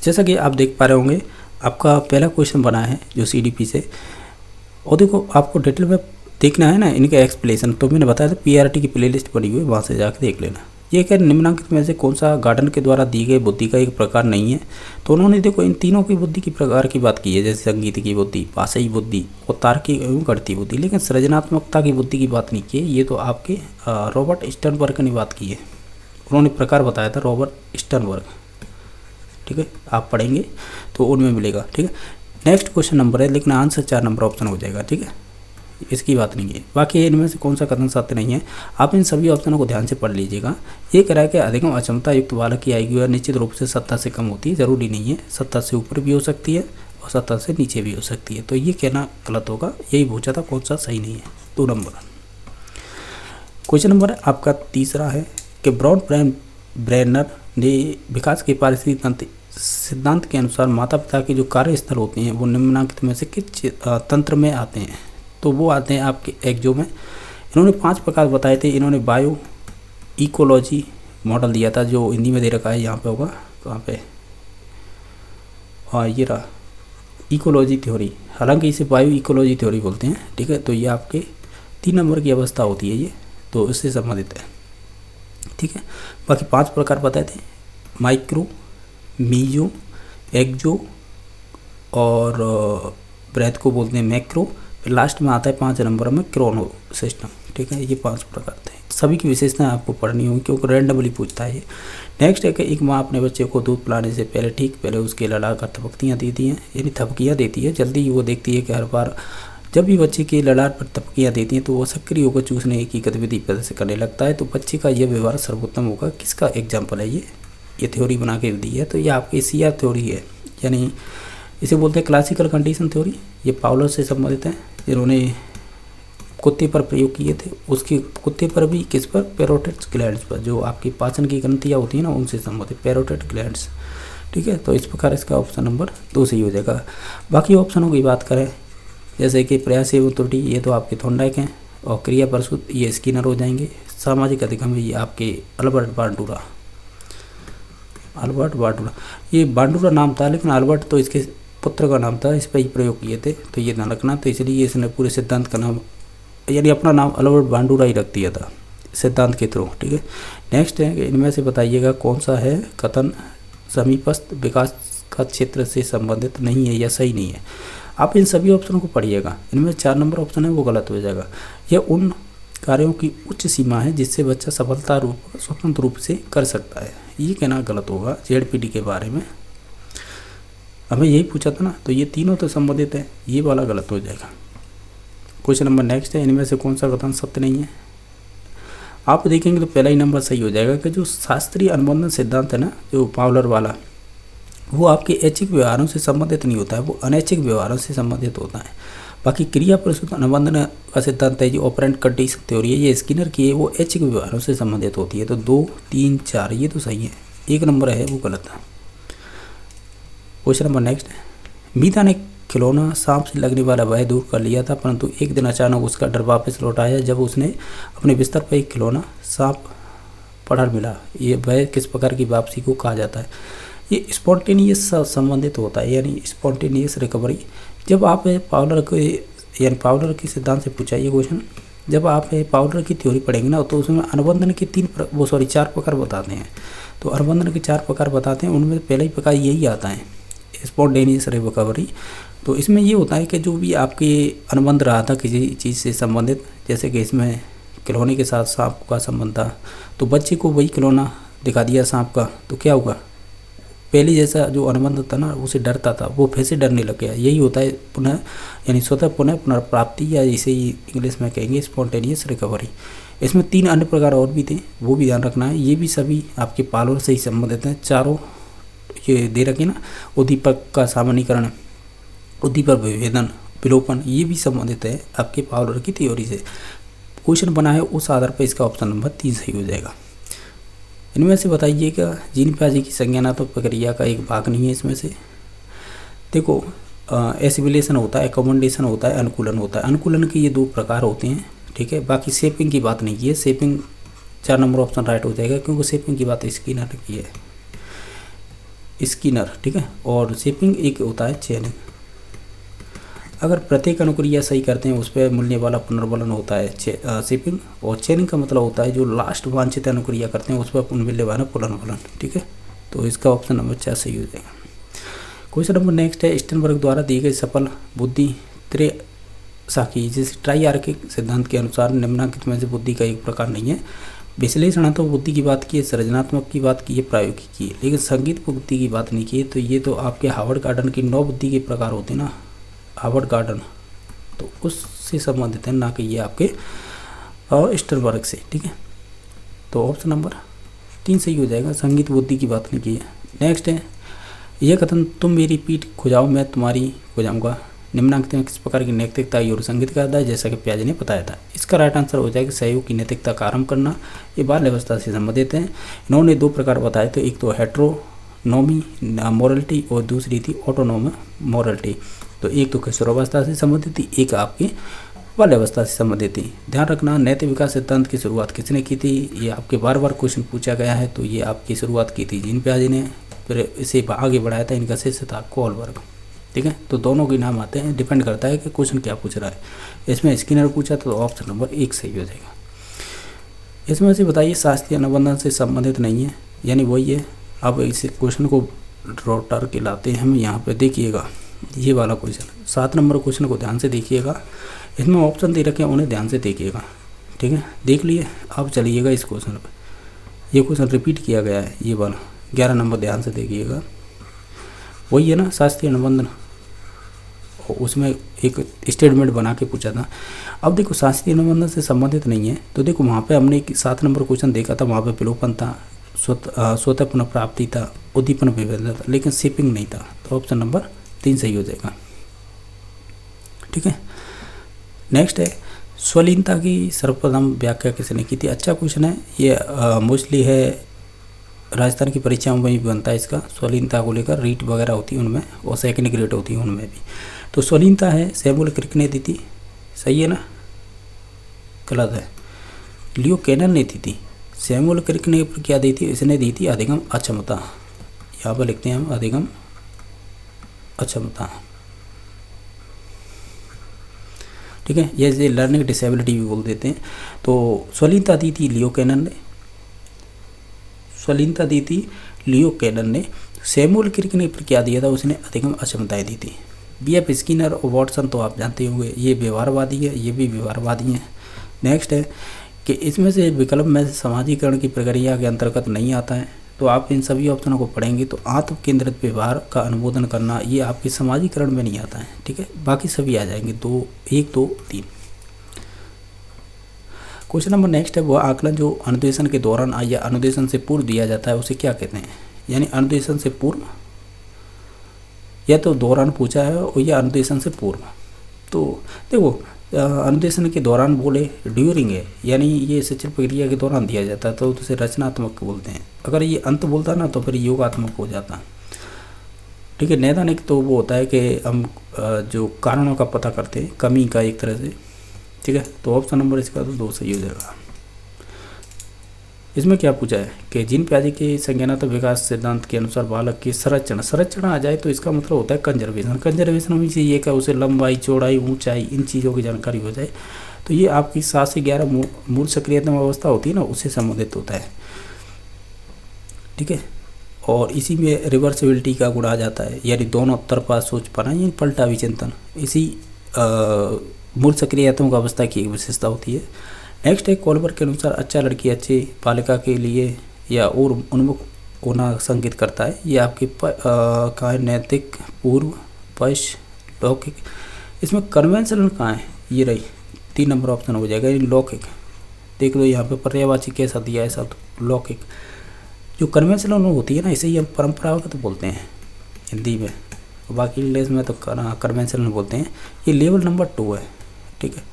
जैसा कि आप देख पा रहे होंगे आपका पहला क्वेश्चन बना है जो CDP से, और देखो आपको डिटेल में देखना है ना इनका एक्सप्लेनेशन। तो मैंने बताया था PRT की प्लेलिस्ट बनी हुई है, वहाँ से जाकर देख लेना। ये क्या निम्नलिखित में से कौन सा गार्डन के द्वारा दी गई बुद्धि का एक प्रकार नहीं है। तो उन्होंने देखो इन तीनों की बुद्धि की प्रकार की बात की है, जैसे संगीत की बुद्धि, भाषाई बुद्धि और तार्किक एवं गणितीय बुद्धि, लेकिन सृजनात्मकता की बुद्धि की बात नहीं की है। ये तो आपके रॉबर्ट स्टर्नबर्ग ने बात की है, उन्होंने प्रकार बताया था रॉबर्ट स्टर्नबर्ग। ठीक है, आप पढ़ेंगे तो उनमें मिलेगा। ठीक है, नेक्स्ट क्वेश्चन नंबर है, लेकिन आंसर 4 नंबर ऑप्शन हो जाएगा। ठीक है, इसकी बात नहीं है। बाकी इनमें से कौन सा कथन सत्य नहीं है, आप इन सभी ऑप्शनों को ध्यान से पढ़ लीजिएगा। ये कह रहा है कि अधिकतम अक्षमता युक्त बालक की आयु निश्चित रूप से 70 से कम होती है, ज़रूरी नहीं है, 70 से ऊपर भी हो सकती है और 70 से नीचे भी हो सकती है। तो ये कहना गलत होगा, यही पूछा था कौन सा सही नहीं है। 2 नंबर क्वेश्चन नंबर आपका तीसरा है कि ब्रेनर ने विकास के पारिस्थितिक तंत्र सिद्धांत के अनुसार माता पिता के जो कार्यस्थल होते हैं वो निम्नलिखित में से किस तंत्र में आते हैं। तो वो आते हैं आपके एक्जो में। इन्होंने 5 प्रकार बताए थे। इन्होंने बायो इकोलॉजी मॉडल दिया था, जो हिंदी में दे रखा है, यहाँ पे होगा कहाँ पे, हाँ ये रहा, इकोलॉजी थ्योरी। हालांकि इसे बायो इकोलॉजी थ्योरी बोलते हैं। ठीक है, तो ये आपके 3 नंबर की अवस्था होती है ये, तो इससे संबंधित है। ठीक है, बाकी 5 प्रकार बताए थे, माइक्रो, मीजो, एक्जो और ब्रेथ को बोलते हैं मैक्रो। फिर लास्ट में आता है 5 नंबर में क्रोनो सिस्टम। ठीक है, ये 5 प्रकार थे। सभी की विशेषताएं आपको पढ़नी होंगी क्योंकि रैंडमली पूछता है ये। नेक्स्ट है कि एक माँ अपने बच्चे को दूध पिलाने से पहले उसके ललाट थपकियाँ देती हैं, यानी थपकियाँ देती है। जल्दी ही वो देखती है कि हर बार जब भी बच्चे के ललाट पर थपकियाँ देती हैं तो वो सक्रिय होकर चूसने की गतिविधि प्रदर्शित करने लगता है। तो बच्चे का यह व्यवहार सर्वोत्तम होगा। किसका एग्जाम्पल है ये थ्योरी बना के दी है। तो ये आपकी CR थ्योरी है, यानी इसे बोलते हैं क्लासिकल कंडीशन थ्योरी। ये पावलर से संबंधित है, जिन्होंने कुत्ते पर प्रयोग किए थे। उसके कुत्ते पर भी किस पर, पैरोटिड ग्लैंड्स पर, जो आपकी पाचन की ग्रंथियाँ होती हैं ना उनसे संबंधित पैरोटिड ग्लैंड्स। ठीक है, तो इस प्रकार इसका ऑप्शन नंबर 2 सही हो जाएगा। बाकी ऑप्शनों की बात करें जैसे कि प्रयास एवं त्रुटि, ये तो आपके थॉर्नडाइक हैं, और क्रिया प्रसूत ये स्किनर हो जाएंगे। सामाजिक अधिगम ये आपके अल्बर्ट बांडुरा। ये बांडुरा नाम था, लेकिन अल्बर्ट तो इसके पुत्र का नाम था, इस पर ही प्रयोग किए थे, तो ये ध्यान रखना। तो इसलिए इसने पूरे सिद्धांत का नाम, यानी अपना नाम अल्बर्ट बांडुरा ही रख दिया था सिद्धांत के थ्रू। ठीक है, नेक्स्ट है कि इनमें से बताइएगा कौन सा है कथन समीपस्थ विकास का क्षेत्र से संबंधित नहीं है या सही नहीं है। आप इन सभी ऑप्शनों को पढ़िएगा। इनमें 4 नंबर ऑप्शन है वो गलत हो जाएगा। यह उन कार्यों की उच्च सीमा है जिससे बच्चा स्वतंत्र रूप से कर सकता है, ये कहना गलत होगा। ZPD के बारे में हमें यही पूछा था ना, तो ये तीनों तो संबंधित है, ये वाला गलत हो जाएगा। क्वेश्चन नंबर नेक्स्ट है, इनमें से कौन सा कथन सत्य नहीं है। आप देखेंगे तो पहला ही नंबर सही हो जाएगा कि जो शास्त्रीय अनुबंधन सिद्धांत है ना, जो पावलर वाला, वो आपके ऐच्छिक व्यवहारों से संबंधित नहीं होता है, वो अनैच्छिक व्यवहारों से संबंधित होता है। बाकी क्रिया प्रसूत अनुबंधन का सिद्धांत है, जो ऑपरेंट कंडीशन थ्योरी है, ये स्किनर की है, वो ऐच्छिक व्यवहारों से संबंधित होती है। तो 2, 3, 4 ये तो सही है, 1 नंबर है वो गलत है। क्वेश्चन नंबर नेक्स्ट है, मीता ने खिलौना सांप से लगने वाला भय दूर कर लिया था, परंतु एक दिन अचानक उसका डर वापस लौट आया जब उसने अपने बिस्तर पर एक खिलौना सांप पड़ा मिला। ये भय किस प्रकार की वापसी को कहा जाता है। ये स्पॉन्टेनियस संबंधित होता है, यानी स्पॉन्टेनियस रिकवरी। जब आप पावलर के, यानी पावलर के सिद्धांत से पूछा ये क्वेश्चन, जब आप पावलर की थ्योरी पढ़ेंगे ना, तो उसमें अनुबंधन के 4 प्रकार बताते हैं। तो अनुबंधन के 4 प्रकार बताते हैं, उनमें पहला ही प्रकार यही आता है, स्पॉन्टेनियस रिकवरी। तो इसमें ये होता है कि जो भी आपके अनुबंध रहा था किसी चीज़ से संबंधित, जैसे कि इसमें खिलौने के साथ सांप का संबंध था, तो बच्चे को वही खिलौना दिखा दिया सांप का, तो क्या होगा, पहले जैसा जो अनुबंध था ना, उसे डरता था, वो फिर से डरने लग गया। यही होता है पुनः, यानी स्वतः पुनर्प्राप्ति, या इसे ही इंग्लिश में कहेंगे स्पॉन्टेनियस रिकवरी। इसमें 3 अन्य प्रकार और भी थे, वो भी ध्यान रखना है। ये भी सभी आपके पावलर से ही संबंधित हैं। चारों ये दे रखे ना, उद्दीपक का सामान्यीकरण, उद्दीपक विभेदन, विलोपन, ये भी संबंधित है आपके पावलर की थ्योरी से। क्वेश्चन बना है उस आधार पर इसका ऑप्शन नंबर 3 सही हो जाएगा। इनमें से बताइएगा जीन प्याजी की संज्ञानात्मक प्रक्रिया का एक भाग नहीं है। इसमें से देखो एसिमिलेशन होता है, अकोमोडेशन होता है, अनुकूलन होता है। अनुकूलन के ये 2 प्रकार होते हैं। ठीक है, बाकी शेपिंग की बात नहीं की है। शेपिंग 4 नंबर ऑप्शन राइट हो जाएगा, क्योंकि शेपिंग की बात स्किनर की है। स्किनर, ठीक है। और शिपिंग एक होता है चेनिंग। अगर प्रत्येक अनुक्रिया सही करते हैं उस पर मिलने वाला पुनर्वलन होता है शिपिंग, और चेनिंग का मतलब होता है जो लास्ट वांछित अनुक्रिया करते हैं उस पर मिलने वाला पुनर्वलन, ठीक है। तो इसका ऑप्शन नंबर 4 सही हो जाएगा। क्वेश्चन नंबर नेक्स्ट है, स्टेनबर्ग द्वारा दी गई सफल बुद्धि त्रय-शाखी जैसे ट्राइआर्किक सिद्धांत के अनुसार निम्नलिखित में से बुद्धि का एक प्रकार नहीं है। विश्लेषणात्मक बुद्धि की बात की है, सृजनात्मक की बात की है, प्रायोगिक की है, लेकिन संगीत बुद्धि की बात नहीं की है। तो ये तो आपके हार्वर्ड गार्डन की 9 बुद्धि के प्रकार होते हैं ना, हार्वर्ड गार्डन, तो उससे संबंधित है, ना कि ये आपके स्टेनबर्ग से, ठीक है। तो ऑप्शन नंबर 3 सही हो जाएगा, संगीत बुद्धि की बात नहीं की है। नेक्स्ट है, यह कथन तुम मेरी पीठ खुजाओ मैं तुम्हारी खुजाऊंगा निम्नलिखित में किस प्रकार की नैतिकता और संगीत का है, जैसा कि प्याज ने बताया था। इसका राइट आंसर हो जाएगा सहयोग की नैतिकता का आरंभ करना। ये बाल अवस्था से संबंधित हैं। इन्होंने 2 प्रकार बताए थे, एक तो हेट्रोनोमी मोरलिटी और दूसरी थी ऑटोनोम मोरलिटी। तो एक तो किशोरावस्था से संबंधित थी, एक आपकी बाल्यावस्था से संबंधित थी। ध्यान रखना, नैतिक विकास सिद्धांत की शुरुआत किसने की थी, ये आपके बार बार क्वेश्चन पूछा गया है। तो ये आपकी शुरुआत की थी जीन पियाजे ने, फिर इसे आगे बढ़ाया था इनका शिष्य था कोलबर्ग, ठीक है। तो दोनों के नाम आते हैं, डिपेंड करता है कि क्वेश्चन क्या पूछ रहा है। इसमें स्किनर पूछा तो ऑप्शन नंबर 1 सही हो जाएगा। इसमें से बताइए शास्त्रीय अनुबंधन से संबंधित नहीं है, यानी वही है। अब इस क्वेश्चन को रोटर के लाते हैं हम यहाँ पे, देखिएगा ये वाला क्वेश्चन 7 नंबर क्वेश्चन को ध्यान से देखिएगा। इसमें ऑप्शन दे रखे हैं, उन्हें ध्यान से देखिएगा, ठीक है। देख लिए, अब चलिएगा इस क्वेश्चन पर। ये क्वेश्चन रिपीट किया गया है, ये वाला 11 नंबर ध्यान से देखिएगा। वही है ना शास्त्रीय अनुबंधन, उसमें एक स्टेटमेंट बना के पूछा था। अब देखो शास्त्रीय अनुबंधन से संबंधित नहीं है, तो देखो वहाँ पे हमने 7 नंबर क्वेश्चन देखा था, वहाँ पे विलोपन था, स्वतः पुनर्प्राप्ति था, उद्दीपन विभेदन था, लेकिन शिपिंग नहीं था। तो ऑप्शन नंबर 3 सही हो जाएगा, ठीक है। नेक्स्ट है, स्वलीनता की सर्वप्रथम व्याख्या किसने की थी। अच्छा क्वेश्चन है ये, मोस्टली है राजस्थान की परीक्षाओं में भी बनता है इसका। स्वलीनता को लेकर रीट वगैरह होती है उनमें, और सेकंड ग्रेड होती है उनमें भी। तो स्वलीनता है सैमुअल क्रिक ने दी थी, सही है ना, गलत है, लियो कैनन ने दी थी। सैमुअल क्रिक ने क्या दी थी, इसने दी थी अधिगम अक्षमता, यहाँ पर लिखते हैं हम अधिगम अक्षमता, ठीक है। ये लर्निंग डिसेबिलिटी भी बोल देते हैं। तो स्वलीनता दी थी लियो कैनन ने, स्वलीनता दी थी लियो कैनन ने। सैमुअल क्रिक ने क्या दिया था, उसने अधिगम अक्षमताएं दी थी। B.F. स्किनर और वॉटसन तो आप जानते होंगे, ये व्यवहारवादी है, ये भी व्यवहारवादी हैं। नेक्स्ट है कि इसमें से विकल्प में समाजीकरण की प्रक्रिया के अंतर्गत नहीं आता है। तो आप इन सभी ऑप्शनों को पढ़ेंगे तो आत्म केंद्रित व्यवहार का अनुमोदन करना, ये आपके समाजीकरण में नहीं आता है, ठीक है। बाकी सभी आ जाएंगे, 2, 1, 2, 3। क्वेश्चन नंबर नेक्स्ट है, वह आकलन जो अनुदेशन के दौरान या अनुदेशन से पूर्व दिया जाता है उसे क्या कहते हैं। यानी अनुदेशन से पूर्व, या तो दौरान पूछा है और या अनुदेशन से पूर्व। तो देखो अनुदेशन के दौरान बोले ड्यूरिंग है, यानी ये शिक्षण प्रक्रिया के दौरान दिया जाता है, तो उसे रचनात्मक बोलते हैं। अगर ये अंत बोलता ना तो फिर योगात्मक हो जाता, ठीक है। नैदानिक तो वो होता है कि हम जो कारणों का पता करते हैं, कमी का एक तरह से, ठीक है। तो ऑप्शन नंबर इसका तो 2 सही हो जाएगा। इसमें क्या पूछा है कि जीन पियाजे के संज्ञानात्मक विकास सिद्धांत के अनुसार बालक की संरचना आ जाए तो इसका मतलब होता है कंजर्वेशन में से ये क्या, उसे लंबाई, चौड़ाई, ऊंचाई, इन चीज़ों की जानकारी हो जाए। तो ये आपकी 7 से 11 मूल सक्रियतम अवस्था होती है ना, उससे संबंधित होता है, ठीक है। और इसी में रिवर्सिबिलिटी का गुण आ जाता है, यानी दोनों तरफा सोच पाना, यानी पलटा विचिंतन, इसी मूल सक्रियतात्मक अवस्था की एक विशेषता होती है। नेक्स्ट है, कोलबर्ग के अनुसार अच्छा लड़की अच्छी बालिका के लिए या और उन्मुख होना संकेत करता है। ये आपके कहाँ है, नैतिक, पूर्व, पश्च, लौकिक। इसमें कन्वेंशनल कहाँ है, ये रही 3 नंबर ऑप्शन हो जाएगा, यानी लौकिक। देख लो यहाँ पे पर्यायवाची कैसा दिया है, सब लौकिक। जो कन्वेंशनल होती है ना, इसे ही हम परंपरागत बोलते हैं हिंदी में, बाकी इंग्लिश में तो कन्वेंशनल बोलते हैं। ये लेवल नंबर 2 है, ठीक है।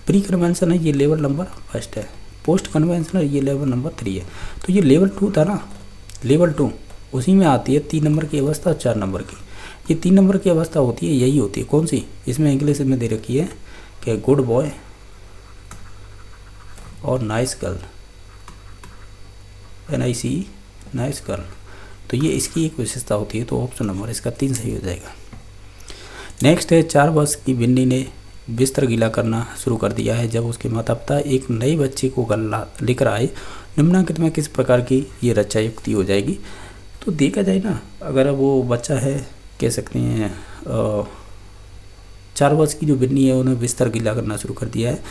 प्री कन्वेंशन है, ये लेवल नंबर 1 है। पोस्ट कन्वेंशनल ये लेवल नंबर 3 है। तो ये लेवल 2 था ना, लेवल 2 उसी में आती है 3 नंबर की अवस्था और 4 नंबर की। ये 3 नंबर की अवस्था होती है, यही होती है। कौन सी, इसमें इंग्लिश में दे रखी है कि गुड बॉय और nice girl, NIC nice girl, तो ये इसकी एक विशेषता होती है। तो ऑप्शन नंबर इसका 3 सही हो जाएगा। नेक्स्ट है 4 वर्ष की बिन्नी ने बिस्तर गीला करना शुरू कर दिया है जब उसके माता पिता एक नए बच्चे को गला लेकर आए। निम्नलिखित में किस प्रकार की ये रचा युक्ति हो जाएगी। तो देखा जाए ना, अगर वो बच्चा है, कह सकते हैं 4 वर्ष की जो बिन्नी है उन्हें बिस्तर गीला करना शुरू कर दिया है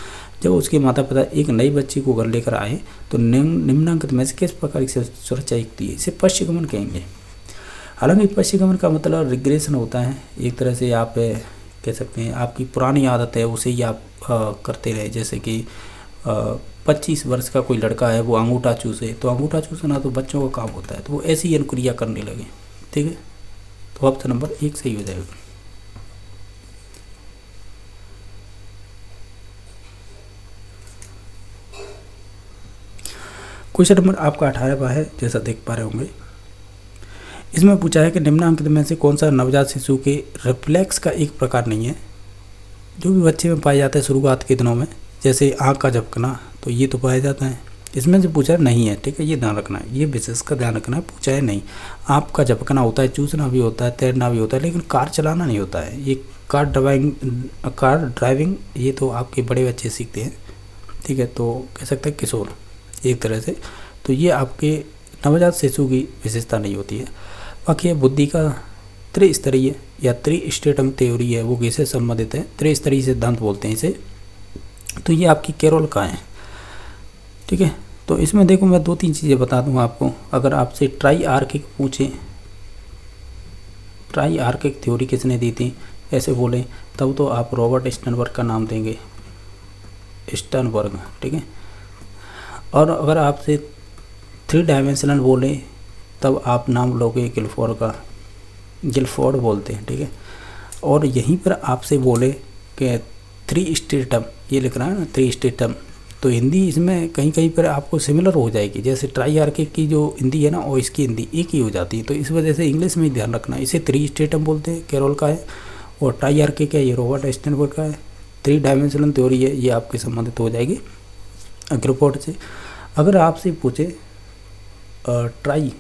जब उसके माता पिता एक नई बच्ची को घर लेकर आए, तो निम्नलिखित में से किस प्रकार की सुरक्षा युक्ति है। इसे पश्चगमन कहेंगे। हालांकि पश्चगमन का मतलब रिग्रेशन होता है, एक तरह से आप कह सकते हैं आपकी पुरानी आदत है उसे ही आप करते रहे। जैसे कि 25 वर्ष का कोई लड़का है वो अंगूठा चूसे, तो अंगूठा चूसना तो बच्चों का काम होता है, तो वो ऐसी ही अनुक्रिया करने लगे। ठीक है, तो ऑप्शन नंबर 1 सही हो जाएगा। क्वेश्चन नंबर आपका 18वां है, जैसा देख पा रहे होंगे। इसमें पूछा है कि निम्नलिखित में से कौन सा नवजात शिशु के रिफ्लेक्स का एक प्रकार नहीं है जो भी बच्चे में पाया जाता है शुरुआत के दिनों में, जैसे आँख का झपकना, तो ये तो पाया जाता है। इसमें से पूछा नहीं है, ठीक है, ये ध्यान रखना है, ये विशेष का ध्यान रखना है। पूछा है नहीं, आँख का झपकना होता है, चूसना भी होता है, तैरना भी होता है, लेकिन कार चलाना नहीं होता है। ये कार ड्राइविंग ये तो आपके बड़े बच्चे सीखते हैं। ठीक है, तो कह सकते हैं किशोर एक तरह से, तो ये आपके नवजात शिशु की विशेषता नहीं होती है। बाकी बुद्धि का त्रिस्तरीय या त्रिस्टेटम थ्योरी है, वो किससे संबंधित है, त्रिस्तरीय सिद्धांत बोलते हैं इसे। तो ये आपकी केरोल का है। ठीक है, तो इसमें देखो मैं 2-3 चीज़ें बता दूंगा आपको। अगर आपसे ट्राई आर्किक पूछे, ट्राई आर्किक थ्योरी किसने दी थी ऐसे बोले, तब तो आप रॉबर्ट स्टर्नबर्ग का नाम देंगे, स्टर्नबर्ग। ठीक है, और अगर आपसे 3 डायमेंशनल बोले तब आप नाम लोगे गिलफोर्ड का, गिलफोर्ड बोलते हैं। ठीक है, और यहीं पर आपसे बोले कि 3 स्टेटम, ये लिख रहा है ना 3 स्टेटम, तो हिंदी इसमें कहीं कहीं पर आपको सिमिलर हो जाएगी। जैसे ट्राई आर्किक की जो हिंदी है ना और इसकी हिंदी एक ही हो जाती है, तो इस वजह से इंग्लिश में ध्यान रखना। इसे 3 स्टेटम बोलते हैं, केरोल का है, और ट्राई आर्किक है ये रॉबर्ट स्टर्नबर्ग का है। 3 डायमेंशनल थ्योरी है, ये आपके संबंधित हो जाएगी गिलफोर्ड से। अगर आपसे पूछे ट्राई,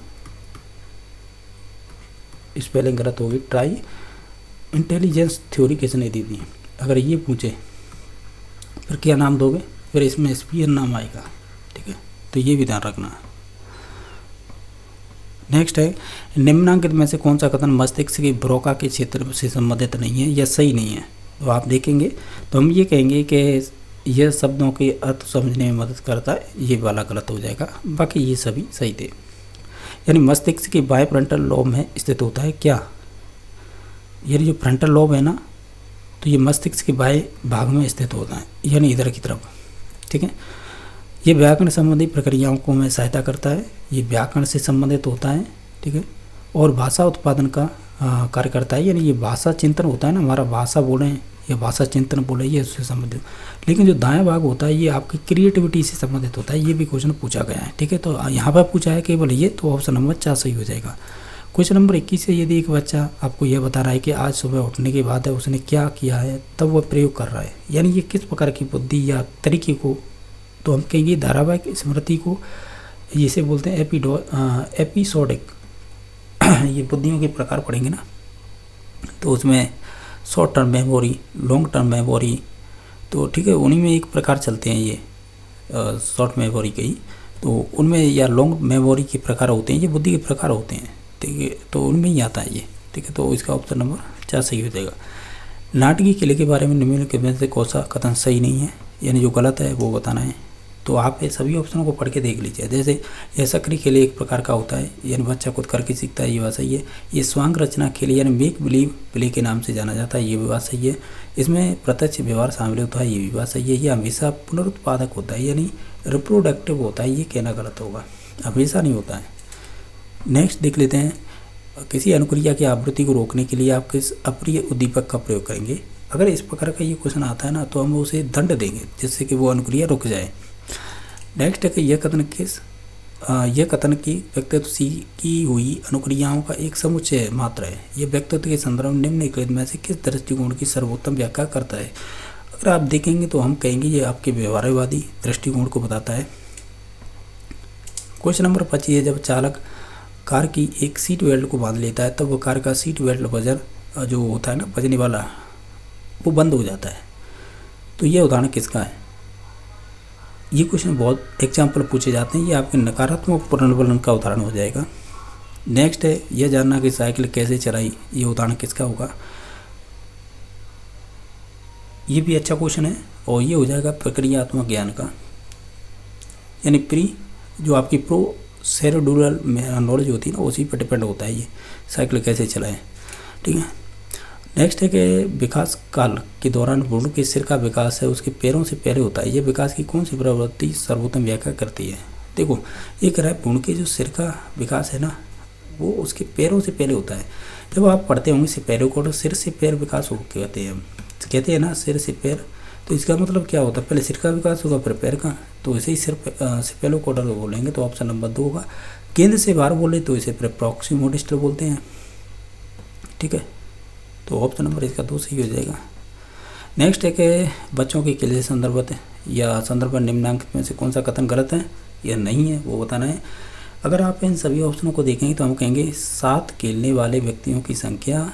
स्पेलिंग गलत होगी, ट्राई इंटेलिजेंस थ्योरी किसने दी थी, अगर ये पूछे फिर क्या नाम दोगे, फिर इसमें स्पीयर नाम आएगा। ठीक है, तो ये भी ध्यान रखना है। नेक्स्ट है निम्नांकित में से कौन सा कथन मस्तिष्क के ब्रोका के क्षेत्र से संबंधित नहीं है या सही नहीं है। तो आप देखेंगे तो हम ये कहेंगे कि यह शब्दों के अर्थ समझने में मदद करता है, ये वाला गलत हो जाएगा, बाकी ये सभी सही थे। यानी मस्तिष्क के बाएं फ्रंटल लोब में स्थित होता है क्या, यानी जो फ्रंटल लोब है ना, तो ये मस्तिष्क के बाएं भाग में स्थित होता है, यानी इधर की तरफ। ठीक है, ये व्याकरण संबंधी प्रक्रियाओं को में सहायता करता है, ये व्याकरण से संबंधित होता है। ठीक है, और भाषा उत्पादन का कार्य करता है, यानी ये भाषा चिंतन होता है ना, हमारा भाषा बोले या भाषा चिंतन बोले, ये उससे संबंधित। लेकिन जो दायां भाग होता है ये आपकी क्रिएटिविटी से संबंधित होता है, ये भी क्वेश्चन पूछा गया है। ठीक है, तो यहाँ पर पूछा है केवल ये, तो ऑप्शन नंबर 4 सही हो जाएगा। क्वेश्चन नंबर 21 है, यदि एक बच्चा आपको यह बता रहा है कि आज सुबह उठने के बाद उसने क्या किया है, तब वह प्रयोग कर रहा है, यानी ये किस प्रकार की बुद्धि या तरीके को, तो हम कहेंगे धारावाहिक स्मृति को, जिसे बोलते हैं एपिसोडिक। ये बुद्धियों के प्रकार पढ़ेंगे ना, तो उसमें short term memory, long term memory, तो ठीक है उन्हीं में एक प्रकार चलते हैं ये शॉर्ट मेमोरी के ही, तो उनमें या लॉन्ग मेमोरी के प्रकार होते हैं, ये बुद्धि के प्रकार होते हैं। ठीक है, तो उनमें ही आता है ये। ठीक है, तो इसका ऑप्शन नंबर 4 सही हो जाएगा। नाटकीय किले के बारे में निम्नलिखित में से कौन सा कथन सही नहीं है, यानी जो गलत है वो बताना है। तो आप ये सभी ऑप्शनों को पढ़ के देख लीजिए। जैसे यह सक्रिय खेल एक प्रकार का होता है, यानी बच्चा खुद करके सीखता है, ये बात सही है। ये स्वांग रचना खेल यानी मेक बिलीव प्ले के नाम से जाना जाता है, ये भी बात सही है। इसमें प्रत्यक्ष व्यवहार शामिल होता है, ये भी बात सही है। ये हमेशा पुनरुत्पादक होता है, यानी रिप्रोडक्टिव होता है, ये कहना गलत होगा, हमेशा नहीं होता है। नेक्स्ट देख लेते हैं, किसी अनुक्रिया की आवृत्ति को रोकने के लिए आप किस अप्रिय उद्दीपक का प्रयोग करेंगे। अगर इस प्रकार का ये क्वेश्चन आता है ना, तो हम उसे दंड देंगे जिससे कि वो अनुक्रिया रुक जाए। नेक्स्ट है कि यह कथन की व्यक्तित्व की हुई अनुक्रियाओं का एक समुच्चय मात्र है। यह व्यक्तित्व के संदर्भ में निम्नलिखित में से किस दृष्टिकोण की सर्वोत्तम व्याख्या करता है। अगर आप देखेंगे तो हम कहेंगे ये आपके व्यवहारवादी दृष्टिकोण को बताता है। क्वेश्चन नंबर 25 है, जब चालक कार की एक सीट बेल्ट को बांध लेता है तब वो कार का सीट बेल्ट वजन जो होता है ना बजने वाला, वो बंद हो जाता है। तो ये उदाहरण किसका है? ये क्वेश्चन बहुत एग्जाम्पल पूछे जाते हैं, ये आपके नकारात्मक पुनर्वलन का उदाहरण हो जाएगा। नेक्स्ट है यह जानना कि साइकिल कैसे चलाई, ये उदाहरण किसका होगा? ये भी अच्छा क्वेश्चन है और ये हो जाएगा प्रक्रियात्मक ज्ञान का, यानी जो आपकी प्रोसेड्यूरल नॉलेज होती है ना, उसी पर डिपेंड होता है ये साइकिल कैसे चलाएं। ठीक है। नेक्स्ट है कि विकास काल के दौरान भ्रूण के सिर का विकास है उसके पैरों से पहले होता है, ये विकास की कौन सी प्रवृत्ति सर्वोत्तम व्याख्या करती है? देखो एक रहा भ्रूण के जो सिर का विकास है ना, वो उसके पैरों से पहले होता है। जब आप पढ़ते होंगे सिर को, सिर से पैर विकास हो कहते हैं ना, सिर से पैर, तो इसका मतलब क्या होता है? पहले सिर का विकास होगा फिर पैर का, तो इसे ही सेपेलो कोडल बोलेंगे, तो ऑप्शन नंबर 2 होगा। केंद्र से बाहर बोले तो इसे प्रॉक्सिमो डिस्टल बोलते हैं। ठीक है, तो ऑप्शन नंबर इसका 2 सही हो जाएगा। नेक्स्ट है कि बच्चों के खेल से संदर्भित या संदर्भ निम्नांकित में से कौन सा कथन गलत है या नहीं है, वो बताना है। अगर आप इन सभी ऑप्शनों को देखेंगे तो हम कहेंगे 7 खेलने वाले व्यक्तियों की संख्या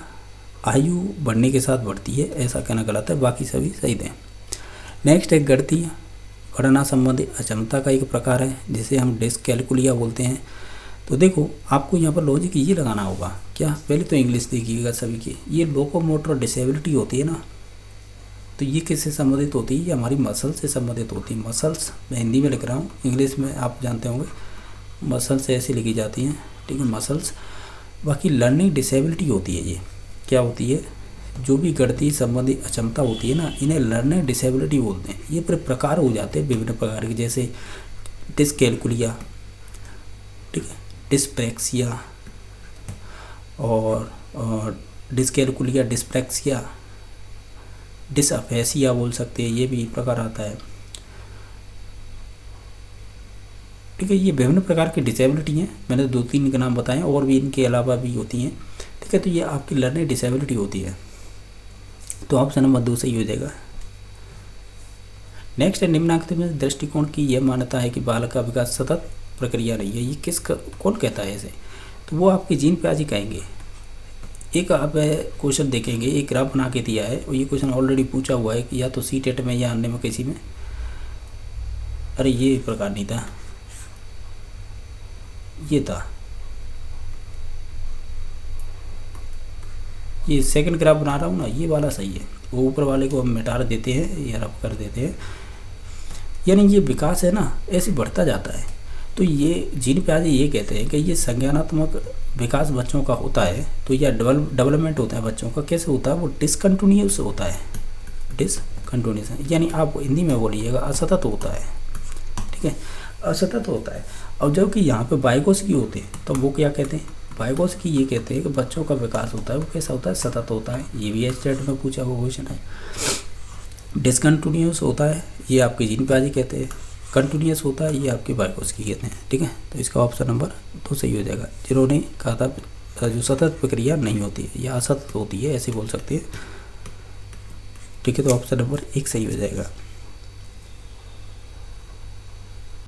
आयु बढ़ने के साथ बढ़ती है, ऐसा कहना गलत है, बाकी सभी सही दें। नेक्स्ट है गणना संबंधी अक्षमता का एक प्रकार है जिसे हम डिस्कैलकुलिया बोलते हैं। तो देखो आपको यहाँ पर लॉजिक ये लगाना होगा, क्या पहले तो इंग्लिश देखिएगा सभी की। ये लोकोमोटर डिसेबिलिटी होती है ना, तो ये किससे संबंधित होती है? ये हमारी मसल से संबंधित होती है। मसल्स मैं हिंदी में लिख रहा हूँ, इंग्लिश में आप जानते होंगे मसल्स ऐसी लिखी जाती हैं। ठीक है, मसल्स। बाकी लर्निंग डिसेबिलिटी होती है, ये क्या होती है? जो भी गणितीय संबंधी अक्षमता होती है ना, इन्हें लर्निंग डिसेबिलिटी बोलते हैं। ये प्रकार हो जाते हैं विभिन्न प्रकार के, जैसे डिस्कैलकुलिया, ठीक है, डिस्प्रैक्सिया और डिस्कैलकुलिया, डिस्प्रैक्सिया, डिसअफेसिया बोल सकते हैं, ये भी प्रकार आता है। ठीक है, ये विभिन्न प्रकार की डिसेबिलिटी हैं, मैंने 2-3 के नाम बताए, और भी इनके अलावा भी होती हैं। ठीक है, तो ये आपकी लर्निंग डिसेबिलिटी होती है, तो ऑप्शन नंबर 2 सही हो जाएगा। नेक्स्ट है निम्नांकित में दृष्टिकोण की यह मान्यता है कि बालक का विकास सतत प्रक्रिया नहीं है, ये कौन कहता है ऐसे? तो वो आपके जीन प्याज ही कहेंगे। एक आप क्वेश्चन देखेंगे, एक ग्राफ बना के दिया है और ये क्वेश्चन ऑलरेडी पूछा हुआ है कि या तो सीटेट में या अन्य में किसी में। अरे ये प्रकार नहीं था, ये था, ये सेकंड ग्राफ बना रहा हूँ ना, ये वाला सही है। वो ऊपर वाले को हम मिटा देते हैं या रफ कर देते हैं, यानी ये विकास है ना ऐसे बढ़ता जाता है। तो ये जीन प्याजे ये कहते हैं कि ये संज्ञानात्मक विकास बच्चों का होता है, तो यह डेवलपमेंट होता है बच्चों का, कैसे होता है? वो डिसकंटिन्यूस होता है, डिसकंटिन्यूस, यानी आप हिंदी में बोलिएगा असतत होता है। ठीक है, असतत होता है। और जबकि यहाँ पे वाइगोत्स्की होते हैं तो वो क्या कहते हैं? वाइगोत्स्की ये कहते हैं कि बच्चों का विकास होता है वो कैसा होता है? सतत होता है। ये भी स्टेट में पूछा हुआ क्वेश्चन है। डिसकंटिन्यूस होता है ये आपके जीन प्याजे कहते हैं, कंटिन्यूस होता है ये आपके वाइगोत्स्की कहते हैं। ठीक है, तो इसका ऑप्शन नंबर 2 सही हो जाएगा। जिन्होंने कहा था जो सतत प्रक्रिया नहीं होती है या असतत होती है, ऐसे बोल सकते हैं। ठीक है, तो ऑप्शन नंबर 1 सही हो जाएगा।